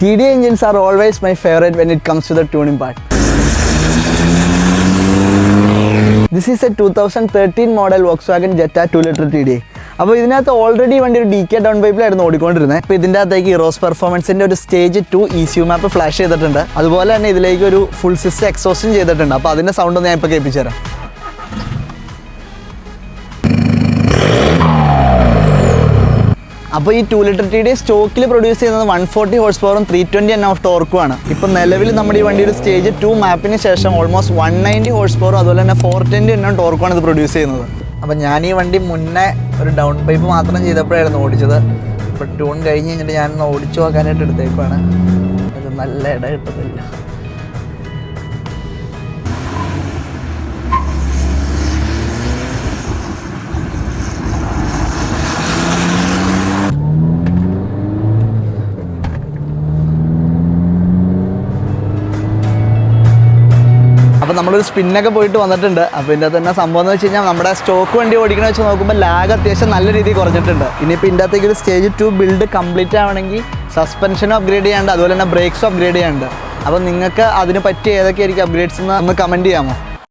TD engines are always my favorite when it comes to the tuning part. This is a 2013 model Volkswagen Jetta 2-liter TDI. അപ്പോൾ ഇതിനകത്ത് already വണ്ടി ഒരു DK down പൈപ്പിലായിരുന്നു ഓടിക്കൊണ്ടിരുന്നത്. അപ്പോൾ ഇതിൻ്റെ അകത്തേക്ക് ഇറോസ് പെർഫോമൻസിൻ്റെ ഒരു സ്റ്റേജ് 2 ECU മാപ്പ് flash ചെയ്തിട്ടുണ്ട്. അതുപോലെ തന്നെ ഇതിലേക്ക് ഒരു ഫുൾ സിസ്റ്റം എക്സോസ്റ്റും ചെയ്തിട്ടുണ്ട്. അപ്പോൾ അതിൻ്റെ സൗണ്ട് ഞാൻ ഇപ്പോൾ കേൾപ്പിച്ചു തരാം. അപ്പോൾ ഈ 2-liter TDI സ്റ്റോക്കിൽ പ്രൊഡ്യൂസ് ചെയ്യുന്നത് 140 ഹോഴ്സ് പവറും 320 Nm ഓഫ് ടോർക്കുമാണ്. ഇപ്പോൾ നിലവിൽ നമ്മുടെ ഈ വണ്ടിയുടെ സ്റ്റേജ് 2 മാപ്പിന് ശേഷം ഓൾമോസ്റ്റ് 190 ഹോഴ്സ് പവറും അതുപോലെ തന്നെ 410 Nm ടോർക്കുമാണ് ഇത് പ്രൊഡ്യൂസ് ചെയ്യുന്നത്. അപ്പോൾ ഞാൻ ഈ വണ്ടി മുന്നേ ഒരു ഡൗൺ പൈപ്പ് മാത്രം ചെയ്തപ്പോഴായിരുന്നു ഓടിച്ചത്. ഇപ്പോൾ ട്യൂൺ കഴിഞ്ഞ് കഴിഞ്ഞിട്ട് ഞാനൊന്ന് ഓടിച്ചു നോക്കാനായിട്ട് എടുത്തേക്കുവാണ്. ഇത് നല്ല ഇട കിട്ടുന്നില്ല. അപ്പോൾ നമ്മളൊരു സ്പിന്നൊക്കെ പോയിട്ട് വന്നിട്ടുണ്ട്. അപ്പോൾ ഇതിൻ്റെ അകത്ത് തന്നെ സംഭവം എന്ന് വെച്ച് കഴിഞ്ഞാൽ നമ്മുടെ സ്റ്റോക്ക് വണ്ടി ഓടിക്കണ വെച്ച് നോക്കുമ്പോൾ ലാഗ് അത്യാവശ്യം നല്ല രീതിയിൽ കുറഞ്ഞിട്ടുണ്ട്. ഇനിയിപ്പോൾ ഇതിൻ്റെ അകത്തേക്ക് ഒരു സ്റ്റേജ് 2 ബിൽഡ് കംപ്ലീറ്റ് ആവണമെങ്കിൽ സസ്പെൻഷനും അപ്ഗ്രേഡ് ചെയ്യാണ്ട് അതുപോലെ തന്നെ ബ്രേക്സും അപ്ഗ്രേഡ് ചെയ്യാണ്ട്. അപ്പോൾ നിങ്ങൾക്ക് അതിന് പറ്റിയ ഏതൊക്കെയായിരിക്കും അപ്ഗ്രേഡ്സ് എന്ന് ഒന്ന് കമൻറ്റ് ചെയ്യാമോ?